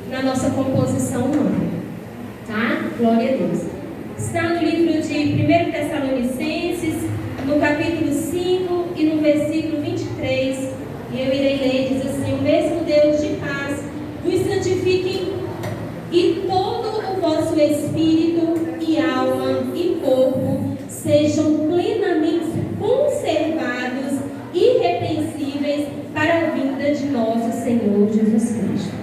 na nossa composição humana. Tá? Glória a Deus. Está no livro de 1 Tessalonicenses, no capítulo 5 e no versículo 23. E eu irei ler, diz assim: o mesmo Deus de paz vos santifique e todo o vosso espírito e alma e corpo sejam plenamente conservados, irrepreensíveis para a vinda de nosso Senhor Jesus Cristo.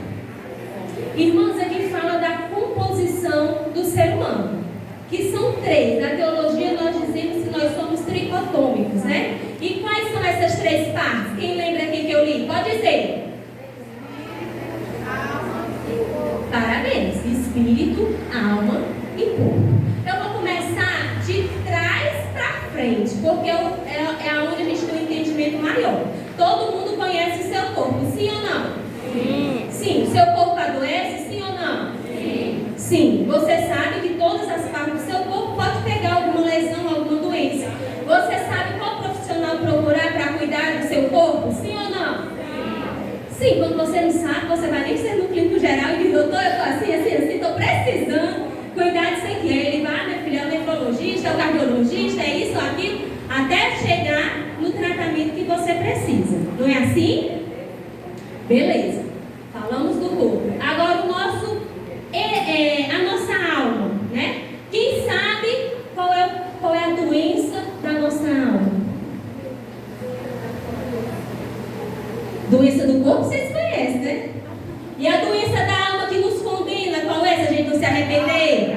Irmãos, aqui fala da composição do ser humano, que são três. Na teologia nós dizemos que nós somos tricotômicos, né? E quais são essas três partes? Quem lembra aqui que eu li? Pode dizer. Parabéns. Espírito, alma e corpo. Eu vou começar de trás para frente, porque é onde a gente tem um entendimento maior. Todo mundo conhece o seu corpo, sim ou não? Sim. Sim. O seu corpo adoece, sim ou não? Sim. Sim. Você sabe que todas as partes do seu corpo pode pegar alguma lesão, alguma doença. Você sabe qual profissional procurar para cuidar do seu corpo, sim ou não? Sim, quando você não sabe, você vai nem ser no clínico geral e diz: doutor, eu estou assim, estou precisando cuidar disso aqui. Aí ele vai, meu filho, é o nefrologista, é o cardiologista, é isso, aquilo, até chegar no tratamento que você precisa. Não é assim? Beleza. Falamos do corpo. Agora a nossa alma, né? Quem sabe qual é a doença da nossa alma? Doença do corpo vocês conhecem, né? E a doença da alma que nos condena, qual é, se a gente não se arrepender?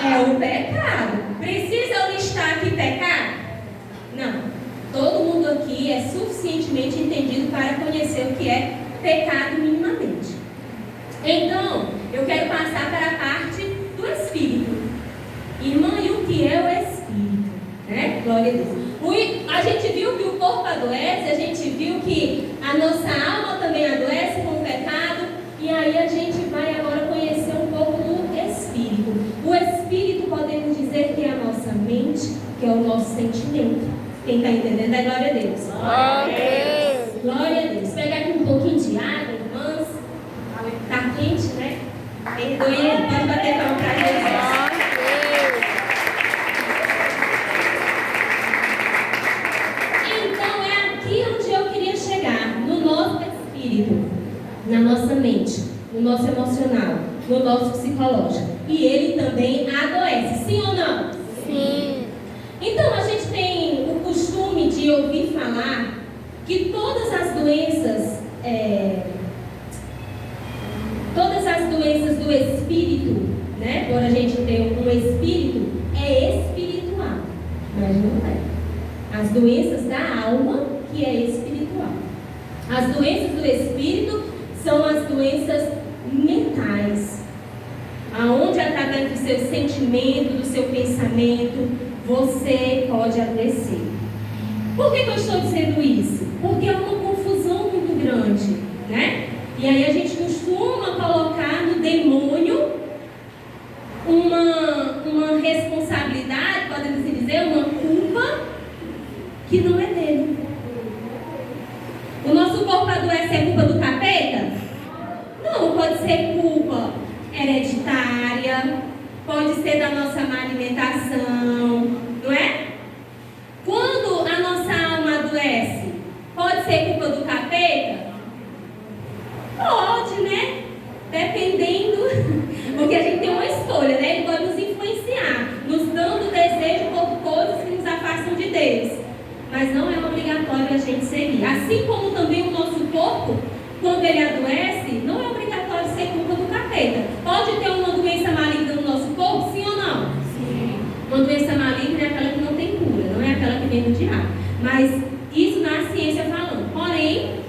É o pecado. Precisa eu listar aqui pecado? Não. Todo mundo aqui é suficientemente entendido para conhecer o que é pecado minimamente. Então, eu quero passar para a parte do Espírito. Irmã, e o que é o Espírito? Né? Glória a Deus. A gente viu que o corpo adoece, a gente viu que a nossa alma também adoece com o pecado, e aí a gente vai agora conhecer um pouco do Espírito. O Espírito podemos dizer que é a nossa mente, que é o nosso sentimento. Quem está entendendo é glória a Deus. Glória a Deus. Glória a Deus. Pega aqui um pouquinho de água, irmãs. Está quente, né? Perdoe, pode bater palma para Jesus. Na nossa mente, no nosso emocional, no nosso psicológico. E ele também adoece, sim ou não? Sim. Então a gente tem o costume de ouvir falar que todas as doenças do espírito, né? Por a gente ter um espírito, é espiritual, mas não é. As doenças da alma que é espiritual. As doenças do espírito são as doenças mentais, aonde através do seu sentimento, do seu pensamento, você pode adoecer. Por que eu estou dizendo isso? Porque é uma confusão muito grande, né? E aí a gente costuma colocar no demônio uma responsabilidade, podemos dizer, uma culpa que não é dele. O nosso corpo adoece, é culpa do capeta? Não, pode ser culpa hereditária, pode ser da nossa má alimentação, não é? Quando a nossa alma adoece, pode ser culpa do capeta? Pode, né? Dependendo, porque a gente tem uma escolha, né? Ele pode nos influenciar, nos dando desejo por coisas que nos afastam de Deus. Mas não é obrigatório a gente seguir. Assim como também o nosso corpo, quando ele adoece, não é obrigatório ser culpa do capeta. Pode ter uma doença maligna no nosso corpo, sim ou não? Sim. Uma doença maligna é aquela que não tem cura, não é aquela que vem do diabo. Mas isso na ciência falando. Porém,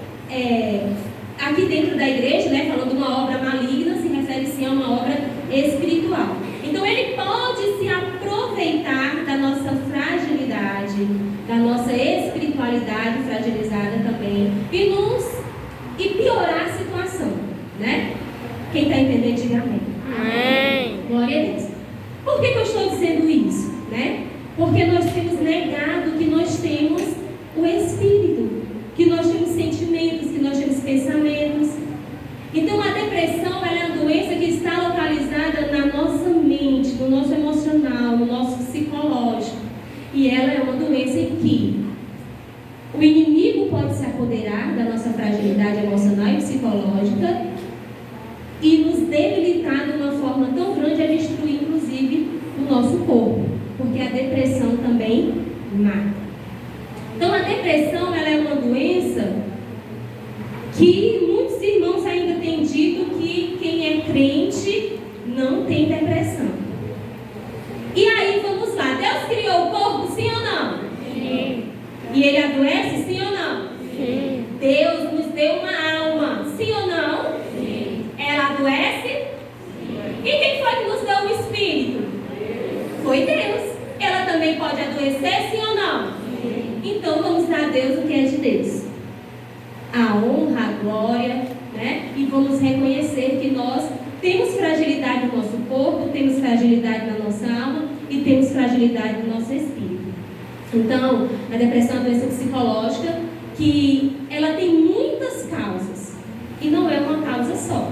aqui dentro da igreja, né, falando de uma obra maligna, se refere sim a uma obra espiritual. Então ele pode se aproveitar da nossa fragilidade, da nossa espiritualidade fragilizada também, e piorar a situação, né? Quem está entendendo, diga amém. Amém. Glória a Deus. Por que eu estou dizendo isso, né? Porque nós temos negado que nós temos o Espírito, que nós temos sentimentos, que nós temos pensamentos. Então a depressão, ela instalada na nossa mente, no nosso emocional, no nosso psicológico. E ela é uma doença em que o inimigo pode se apoderar da nossa fragilidade emocional e psicológica e nos debilitar de uma forma tão grande a destruir, inclusive, o nosso corpo. Porque a depressão também mata. Então, a depressão, ela é uma doença que muitos irmãos ainda têm dito que quem é crente não tem depressão. E aí, vamos lá. Deus criou o corpo, sim ou não? Sim. E ele adoece, sim ou não? Sim. Deus nos deu uma alma, sim ou não? Sim. Ela adoece? Sim. E quem foi que nos deu o espírito? Foi Deus. Ela também pode adoecer, sim ou não? Sim. Então vamos dar a Deus o que é de Deus. A honra, a glória, né? E vamos reconhecer que nós temos fragilidade no nosso corpo, temos fragilidade na nossa alma e temos fragilidade no nosso espírito. Então, a depressão é uma doença psicológica que ela tem muitas causas e não é uma causa só,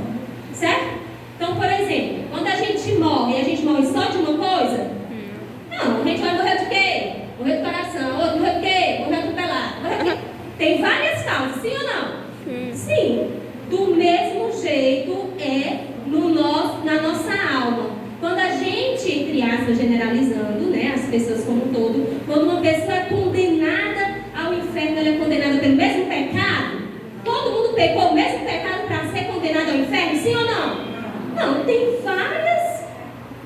certo? Então, por exemplo, quando a gente morre só de uma coisa? Não, a gente vai morrer de quê? Morrer do coração, outro morrer do quê? Morrer atropelado. Tem várias causas, sim ou não? Sim. Do mesmo jeito é na nossa alma. Quando a gente, entre aspas, generalizando, né, as pessoas como um todo, quando uma pessoa é condenada ao inferno, ela é condenada pelo mesmo pecado? Todo mundo pecou o mesmo pecado para ser condenado ao inferno, sim ou não? Não, tem várias,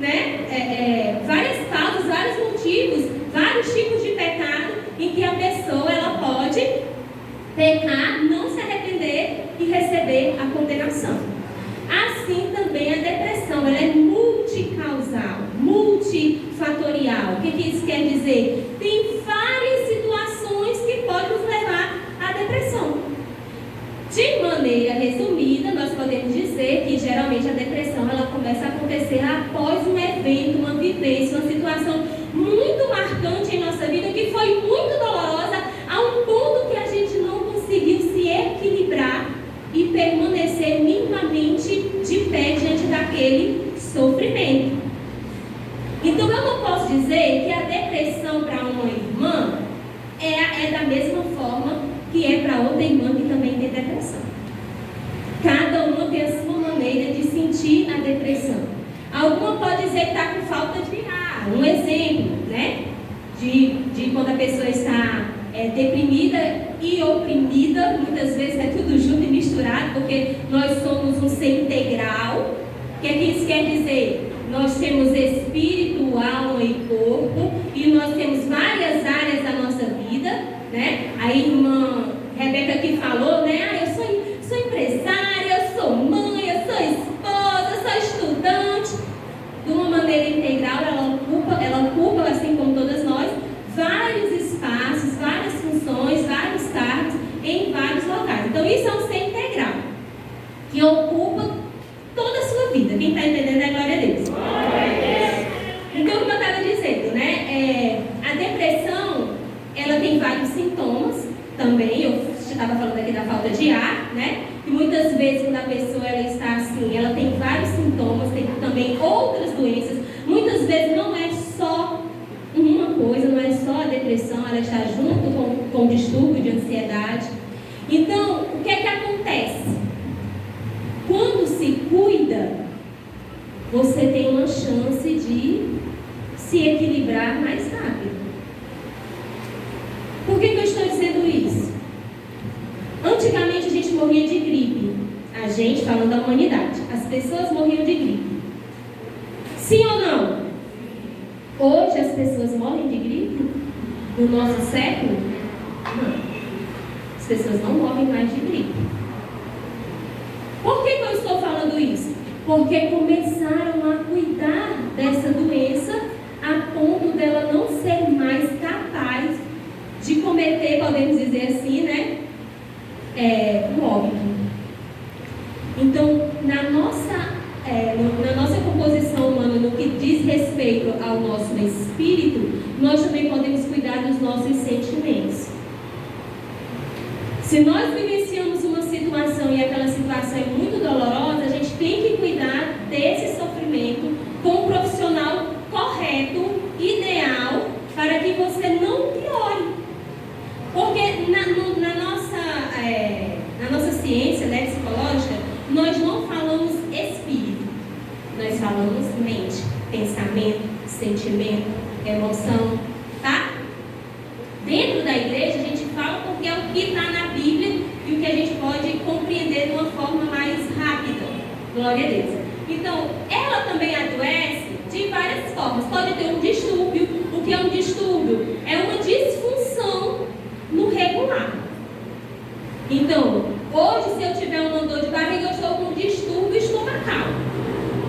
né, várias causas, vários motivos, vários tipos de pecado em que a pessoa ela pode pecar, não se arrepender e receber a condenação. Assim também a depressão, ela é multicausal, multifatorial. O que isso quer dizer? Tem várias situações que podem nos levar à depressão. De maneira resumida, nós podemos dizer que geralmente a depressão ela começa a acontecer após um evento, uma vivência, uma situação muito marcante em nossa vida que foi muito dolorosa, a um ponto que a gente não conseguiu se equilibrar e permanecer minimamente de pé diante daquele sofrimento. Então eu não posso dizer que a depressão para uma irmã é da mesma forma que é para outra irmã que também tem depressão. Cada uma tem a sua maneira de sentir a depressão. Alguma pode dizer que está com falta de ar. Um exemplo, né? De quando a pessoa está deprimida e oprimida, muitas vezes é tudo junto e misturado, porque nós somos um ser integral. O que isso quer dizer? Nós temos espírito, alma e corpo, e nós temos várias áreas da nossa vida, né? A irmã Rebeca aqui falou, né? Eu sou empresária, eu sou mãe, eu sou esposa, eu sou estudante. De uma maneira integral, ela ocupa, assim como todas nós, vários espaços, várias funções, vários cargos em vários locais. Então isso é um ser integral, que ocupa toda a sua vida. Quem está entendendo é glória a Deus. Então, como eu estava dizendo, né? A depressão, ela tem vários sintomas também. Eu estava falando aqui da falta de ar, né? E muitas vezes quando a pessoa ela está assim, ela tem vários sintomas, tem também outras doenças. Muitas vezes não é só uma coisa, não é só a depressão, ela está junto com o distúrbio de ansiedade. Então, o que é que acontece? Quando se cuida, você tem uma chance de se equilibrar mais rápido. Por que eu estou dizendo isso? Antigamente a gente morria de gripe. A gente, falando da humanidade, as pessoas morriam de gripe. Sim ou não? Hoje as pessoas morrem de gripe? No nosso século? Não. As pessoas não morrem mais de gripe. Por que eu estou falando isso? Porque começaram a cuidar dessa doença a ponto dela não ser mais capaz de cometer, podemos dizer assim, né? Um óbito. Então, na nossa composição humana, no que diz respeito ao nosso espírito, nós também podemos cuidar dos nossos sentimentos. Se nós vivenciamos uma situação e aquela situação é muito dolorosa, a gente tem que cuidar desse sofrimento nós falamos mente, pensamento, sentimento, emoção, tá? Dentro da igreja a gente fala porque é o que está na Bíblia e o que a gente pode compreender de uma forma mais rápida. Glória a Deus. Então, ela também adoece de várias formas. Pode ter um distúrbio. O que é um distúrbio? É uma disfunção no regular. Então, hoje, se eu tiver uma dor de barriga, eu estou com um distúrbio estomacal.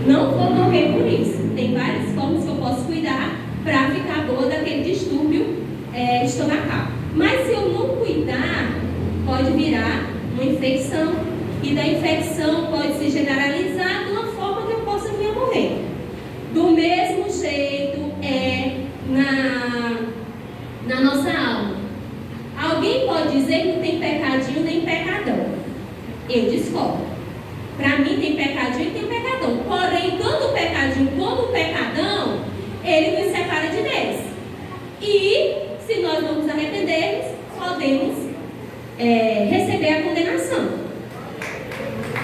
Não vou morrer por isso. Tem várias formas que eu posso cuidar para ficar boa daquele distúrbio estomacal. Mas se eu não cuidar, pode virar uma infecção. E da infecção pode se generalizar de uma forma que eu possa vir a morrer. Do mesmo jeito na nossa alma. Alguém pode dizer que não tem pecadinho nem pecadão. Eu discordo. Para mim tem pecadinho e tem pecadão. Porém, tanto o pecadinho como o pecadão, ele nos separa de Deus. E se nós não nos arrependermos, podemos receber a condenação.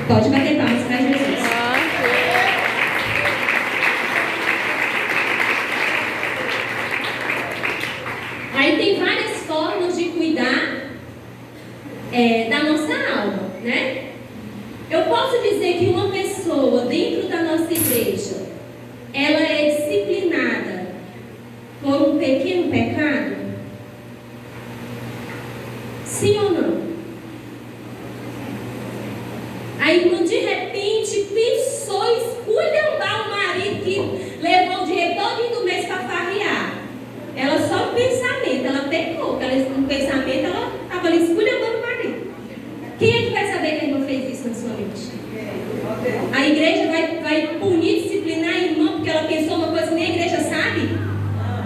Pode bater palmas para Jesus. Aí tem várias formas de cuidar da nossa alma, né? Eu posso dizer que uma pessoa dentro da nossa igreja, ela é disciplinada por um pequeno pecado? Sim ou não? A irmã de repente pensou em esculhambar o marido que levou o dinheiro todo do mês para farrear. Ela só no pensamento, ela pecou, no pensamento ela estava ali esculhambando o marido. Quem é que vai saber que a irmã fez isso na sua mente? A igreja vai punir, disciplinar a irmã porque ela pensou uma coisa que nem a igreja sabe?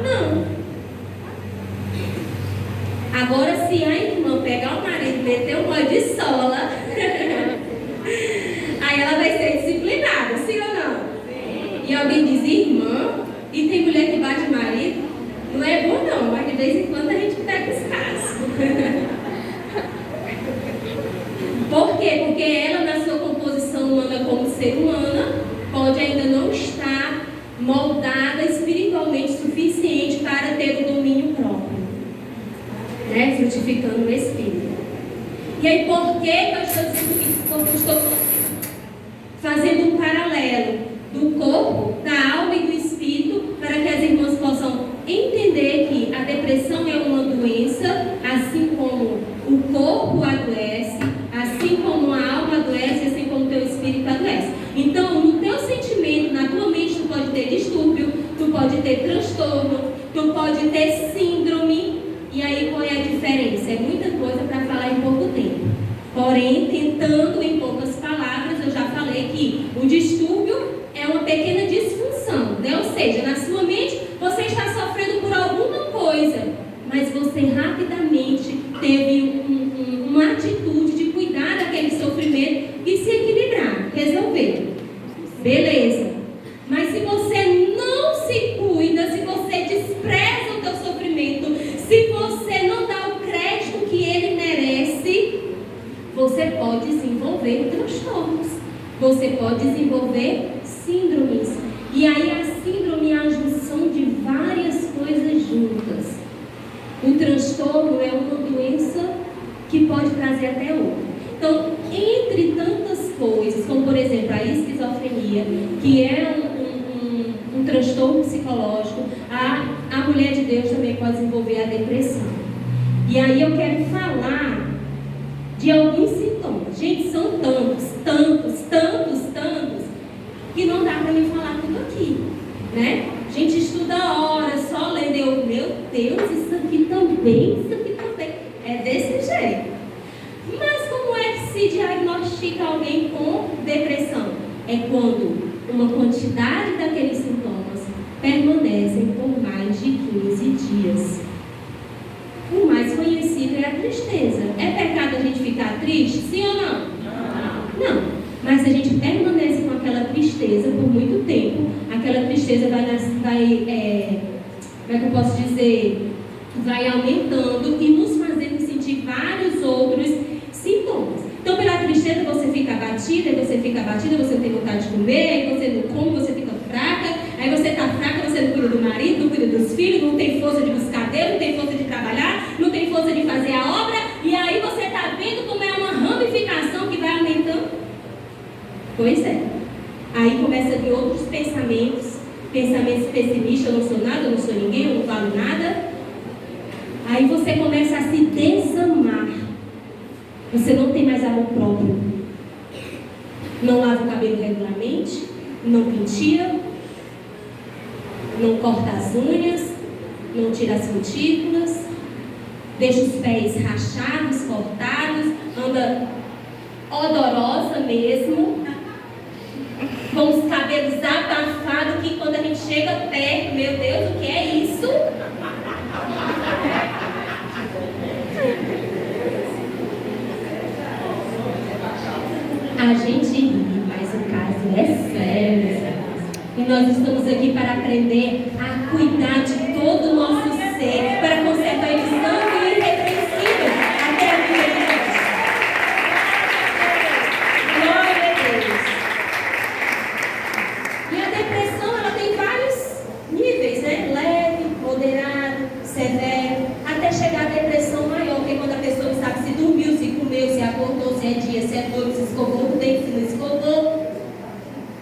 Não. Agora, se a irmã pegar o marido e meter um monte de sola, aí ela vai ser disciplinada, sim ou não? Sim. E alguém diz, irmã, e tem mulher que bate marido? Não é bom não, mas de vez em quando a gente pega os casos. Por quê? Porque ela, na sua composição humana como ser humana, pode ainda não estar moldada espiritualmente suficiente para ter o domínio próprio, né? Frutificando o Espírito. E aí, por que eu estou fazendo um paralelo do corpo, da alma e do espírito, para que as irmãs possam entender que a depressão é uma doença, assim como o corpo adoece, assim como a alma adoece, assim como o teu espírito adoece. Então, no teu sentimento, na tua mente, tu pode ter distúrbio, tu pode ter transtorno, tu pode ter síndrome. E aí, qual é a diferença? É muita coisa para falar em pouco tempo. Porém, tentando em poucas palavras, eu já falei que o distúrbio é uma pequena disfunção, né? Ou seja, na sua mente você está sofrendo por alguma coisa, mas você rapidamente teve uma atitude de cuidar daquele sofrimento e se equilibrar, resolver. Beleza. Mas se você não se cuida, se você despreza o teu sofrimento, se você não dá o crédito que ele merece, você pode desenvolver transtornos. Você pode desenvolver síndromes. E aí a síndrome é a junção de várias coisas juntas. O transtorno é uma doença que pode trazer até outra. Então, entre tantas coisas, como por exemplo a esquizofrenia, que é um transtorno psicológico, a mulher de Deus também pode desenvolver a depressão. E aí eu quero falar de alguns sintomas. Gente, são tantos, que não dá para me falar tudo aqui, né? A gente estuda horas, só lendo. Meu Deus, isso aqui também. É desse jeito. Mas como é que se diagnostica alguém com depressão? É quando uma quantidade daqueles sintomas permanecem por mais de 15 dias. O mais conhecido é a tristeza. É pecado a gente ficar triste? Sim ou não? Não. Mas a gente permanece com aquela tristeza por muito tempo. Aquela tristeza vai aumentando e nos fazendo sentir vários outros sintomas. Então, pela tristeza você fica abatida, você não tem vontade de comer, você não come, você fica fraca, aí você está fraca, você não cuida do marido, não cuida dos filhos, não tem força de buscar Deus, não tem força de trabalhar, não tem força de fazer a obra, e aí você está vendo como é uma ramificação que vai aumentando. Pois é. Aí começa a vir outros pensamentos pessimistas, eu não sou nada, eu não sou ninguém, eu não falo nada. Aí você começa a se desamar. Você não tem mais amor próprio. Não lava o cabelo regularmente, não penteia, não corta as unhas, não tira as cutículas, deixa os pés rachados, cortados, anda odorosa mesmo, com os cabelos abafados, que quando a gente chega perto, meu Deus, o que é isso? A gente ri, mas o caso é sério. E nós estamos aqui para aprender a cuidar de todo o nosso ser, para conservar ele santo e irrepreensível até a vida de Deus. Glória a Deus. E a depressão, ela tem vários níveis, né? Leve, moderado, severo, até chegar à depressão maior, que é quando a pessoa não sabe se dormiu, se comeu, se acordou, se é dia, se é noite, se escovou o dente, se não escovou.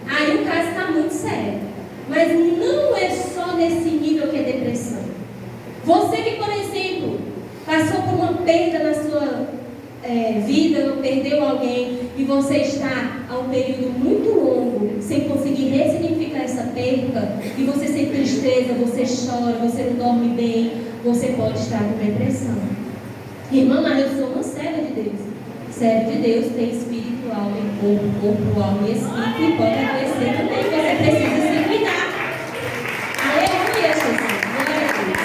Aí o caso está muito sério. Mas não é só nesse nível que é depressão. Você que, por exemplo, passou por uma perda na sua vida, perdeu alguém, e você está há um período muito longo sem conseguir ressignificar essa perda, e você sente tristeza, você chora, você não dorme bem, você pode estar com depressão. Irmã, mas eu sou uma serva de Deus. Servo de Deus tem espírito, alma e corpo, alma e espírito, e pode adoecer também. Você precisa se cuidar. Aleluia, Jesus. Glória a Deus.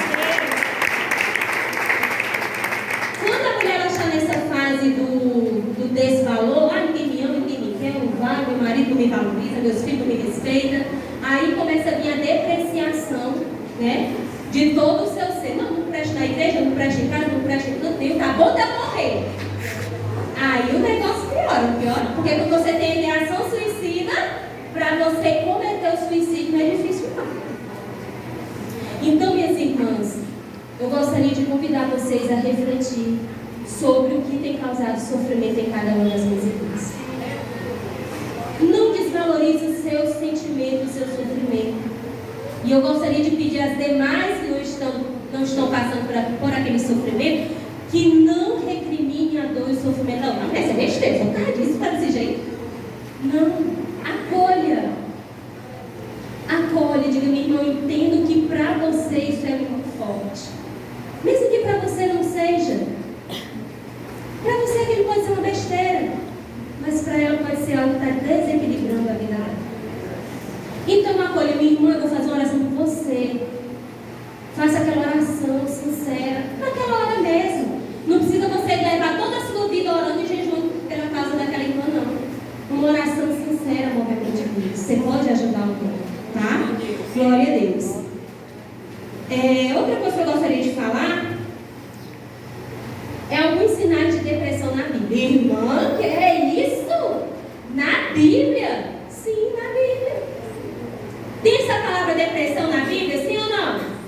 Quando a mulher está nessa fase do desvalor, ninguém me ama, ninguém me quer, não vai, meu marido não me valoriza, meus filhos não me respeitam, aí começa a vir a depreciação, né? De todo o seu ser. Não presta na igreja, não presta em casa, não presta em canto nenhum, tá bom de eu morrer. Aí o negócio piora, porque quando você tem ideação suicida, para você cometer o suicídio não é difícil não. Então, minhas irmãs, eu gostaria de convidar vocês a refletir sobre o que tem causado sofrimento em cada uma das minhas irmãs. Não desvalorize os seus sentimentos, o seu sofrimento. E eu gostaria de pedir às demais que não estão passando por aquele sofrimento, que não recrimine a dor e o sofrimento. Não, essa é besteira, não tá disso, tá desse jeito. Não, acolha. Acolha, diga, minha irmã, eu entendo que para você isso é muito forte. Mesmo que para você não seja. Para você aquilo pode ser uma besteira, mas para ela pode ser algo que está desequilibrando a vida dela. Então acolha, minha irmã, eu vou fazer uma oração por você. Faça aquela oração sincera, naquela hora mesmo. Não precisa você levar toda a sua vida orando e jejuando pela causa daquela irmã, não. Uma oração sincera move a mente de Deus. Você pode ajudar o outro, tá? Glória a Deus. Outra coisa que eu gostaria de falar é alguns sinais de depressão na Bíblia. Irmã, que é isso? Na Bíblia? Sim, na Bíblia. Tem essa palavra depressão na Bíblia, sim ou não?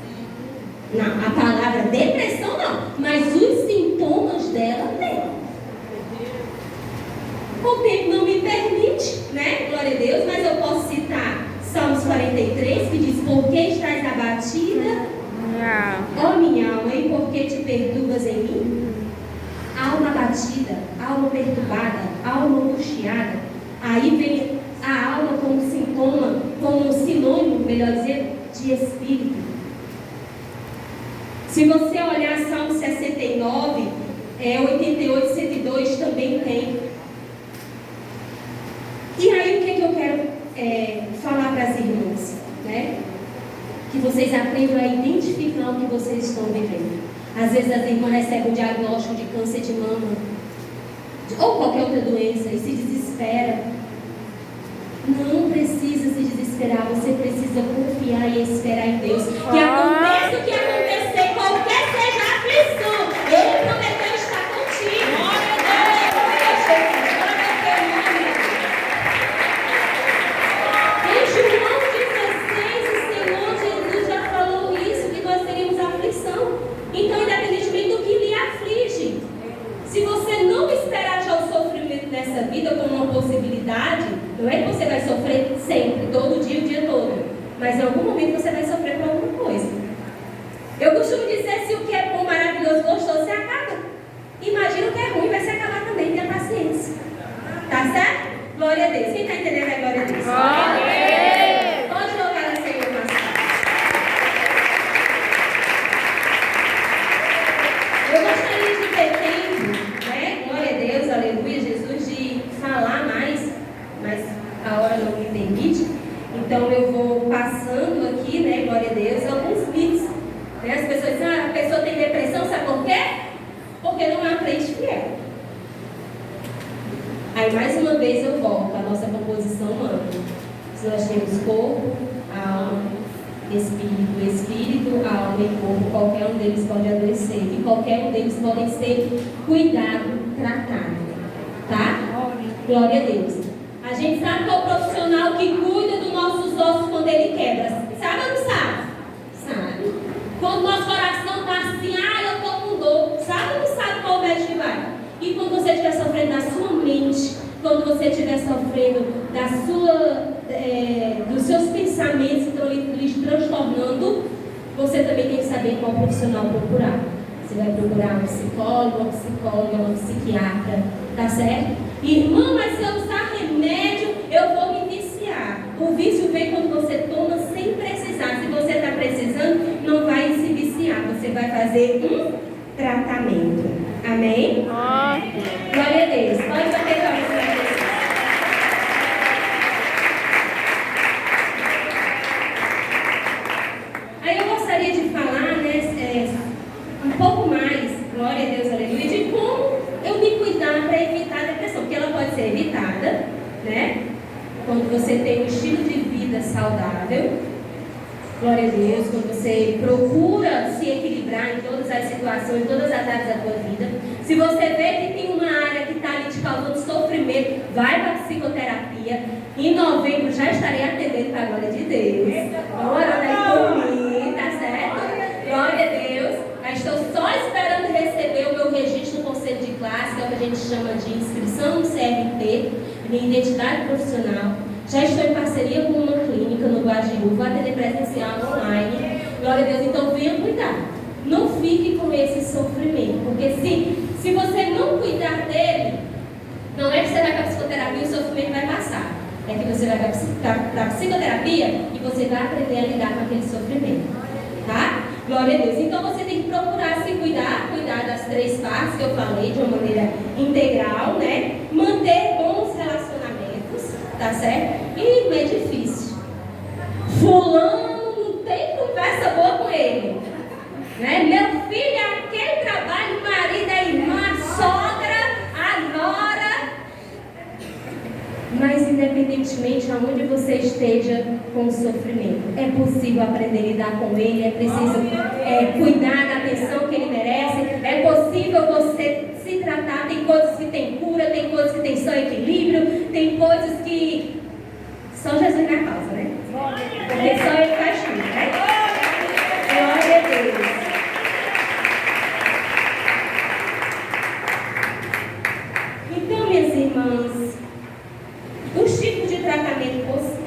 Não, a palavra depressão não, mas os sintomas dela tem. O tempo não me permite, né? Glória a Deus, mas eu posso citar Salmos 43, que diz: por que estás abatida, ó minha alma, e por que te perturbas em mim? Alma abatida, alma perturbada, alma angustiada. Aí vem a alma como sintoma, como sinônimo, melhor dizer, de espírito. Se você olhar Salmo 69, 88, 102 também tem. E aí o que eu quero falar para as irmãs, né? Que vocês aprendam a identificar o que vocês estão vivendo. Às vezes as irmãs recebem um diagnóstico de câncer de mama, ou qualquer outra doença, e se desespera. Não precisa se desesperar, você precisa confiar e esperar em Deus. Que aconteça o que acontecer, qualquer seja a aflição, Ele prometeu estar contigo. Em João sofrer sempre, todo dia, o dia todo. Mas em algum momento você vai sofrer por alguma coisa. Eu costumo dizer, se o que é bom, maravilhoso, gostoso, se acaba. Imagina o que é ruim, vai se acabar também, tenha paciência. Tá certo? Glória a Deus. Quem está entendendo é glória a Deus? Amém. Pode louvar o Senhor, pastor. Eu gostaria de ter tempo, né? Glória a Deus, aleluia, Jesus, de falar mais, mas a hora não me permite. Então eu vou passando aqui, né? Glória a Deus, alguns mitos. Né? As pessoas dizem, a pessoa tem depressão, sabe por quê? Porque não é um crente fiel. Aí mais uma vez eu volto à nossa composição humana. Se nós temos corpo, alma, espírito, alma e corpo, qualquer um deles pode adoecer. E qualquer um deles pode ser cuidado, tratado. Tá? Glória a Deus. A gente sabe que é o profissional que cuida dos nossos ossos quando ele quebra. Sabe ou não sabe? Sabe. Quando nosso coração está assim, eu estou com dor. Sabe ou não sabe qual médico vai? E quando você estiver sofrendo da sua mente, quando você estiver sofrendo dos seus pensamentos que estão lhe transtornando, você também tem que saber qual profissional procurar. Você vai procurar um psicólogo, uma psicóloga, uma psiquiatra, tá certo? Irmã, mas se eu usar remédio, eu vou me viciar. O vício vem quando você toma sem precisar. Se você está precisando, não vai se viciar. Você vai fazer um tratamento. Amém? Glória a Deus. Pode bater palmas para Deus. Aí eu gostaria de falar, né, um pouco mais, glória a Deus, aleluia, de como eu me cuidar para evitar a depressão. Porque ela pode ser evitada, né? Quando você tem um estilo de vida saudável. Glória a Deus, quando você procura se equilibrar em todas as situações, em todas as áreas da tua vida. Se você vê que tem uma área que está ali te causando sofrimento, vai para a psicoterapia. Em novembro já estarei atendendo para a glória de Deus. Orando aí por mim, tá certo? Glória a Deus. Eu estou só esperando receber o meu registro no conselho de classe, que é o que a gente chama de inscrição no CRP, minha identidade profissional. Já estou em parceria com uma clínica no Guajiru, vou atender presencial online. Glória a Deus, então venha cuidar. Não fique com esse sofrimento, porque se você não cuidar dele, não é que você vai para a psicoterapia e o sofrimento vai passar. É que você vai para a psicoterapia e você vai aprender a lidar com aquele sofrimento. Tá? Glória a Deus. Então você tem que procurar se cuidar das três partes que eu falei de uma maneira integral, né? Manter bons relacionamentos, tá certo? E não é difícil. Fulano não tem conversa boa com ele, né? Meu filho é aquele trabalho, marido, a irmã, a sogra, a nora. Mas independentemente aonde você esteja com o sofrimento, é possível aprender a lidar com ele, é preciso cuidar da atenção que ele merece, é possível você se tratar. Tem coisas que tem cura, tem coisas que tem só equilíbrio, tem coisas que só Jesus na causa, né? Porque só ele faz tudo, né? Glória a Deus. Então, minhas irmãs, os tipos de tratamento possível,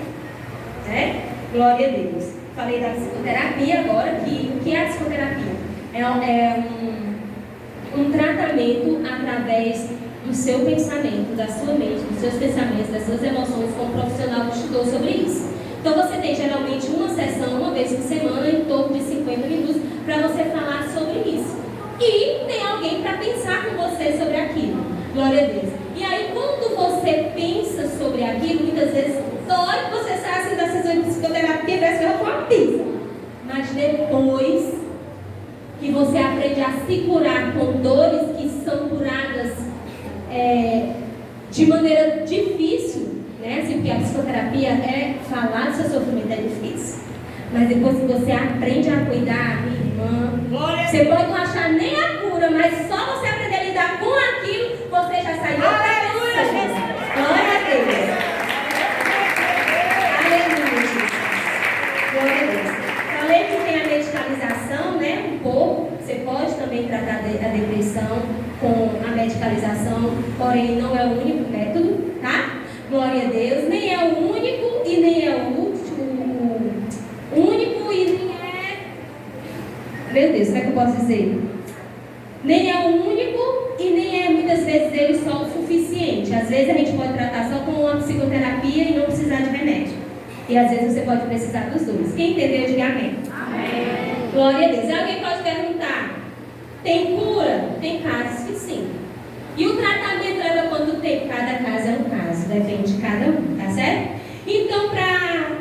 né? Glória a Deus. Falei da psicoterapia agora, que o que é a psicoterapia? É um tratamento através do seu pensamento, da sua mente, dos seus pensamentos, das suas emoções, com um profissional que estudou sobre isso. Então você tem geralmente uma sessão, uma vez por semana, em torno de 50 minutos, para você falar sobre isso. E tem alguém para pensar com você sobre aquilo. Glória a Deus. E aí quando você pensa sobre aquilo, muitas vezes dói, você sai assim da sessão de psicoterapia, parece que eu vou uma pizza. Mas depois que você aprende a se curar com dores que são curadas de maneira difícil, né? Assim, porque a psicoterapia falar do seu sofrimento é difícil. Mas depois que você aprende a cuidar, minha irmã, você pode não achar nem a cura, mas só você aprender a lidar com aquilo, você já saiu outra pessoa. Glória a Deus. Aleluia. Glória a Deus. Falei que tem a medicalização, né? Um pouco. Você pode também tratar a depressão com a medicalização, porém não é o único método, tá? Glória a Deus. Nem é o único posso dizer? Nem é o único e nem é muitas vezes ele só o suficiente. Às vezes a gente pode tratar só com uma psicoterapia e não precisar de remédio. E às vezes você pode precisar dos dois. Quem entendeu, diga amém. Amém. Glória a Deus. E alguém pode perguntar, tem cura? Tem casos que sim. E o tratamento leva quanto tempo? Cada caso é um caso, depende de cada um, tá certo? Então, para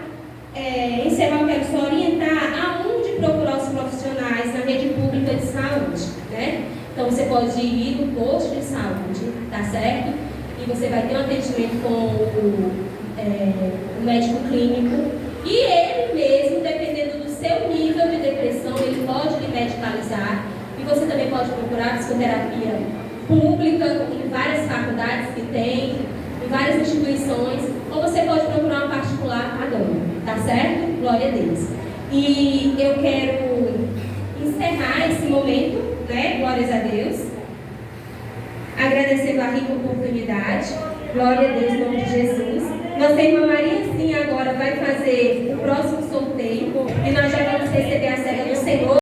encerrar, eu quero só orientar aonde procurar os profissionais na rede pública de saúde, né? Então, você pode ir no posto de saúde, tá certo? E você vai ter um atendimento com o médico clínico. E ele mesmo, dependendo do seu nível de depressão, ele pode lhe medicalizar. E você também pode procurar psicoterapia pública, em várias faculdades que tem, em várias instituições, ou você pode procurar uma particular agora, tá certo? Glória a Deus. E eu quero encerrar esse momento, né? Glórias a Deus. Agradecendo a rica oportunidade. Glória a Deus, em nome de Jesus. Nossa irmã Maria Sim agora vai fazer o próximo sorteio e nós já vamos receber a cega do Senhor.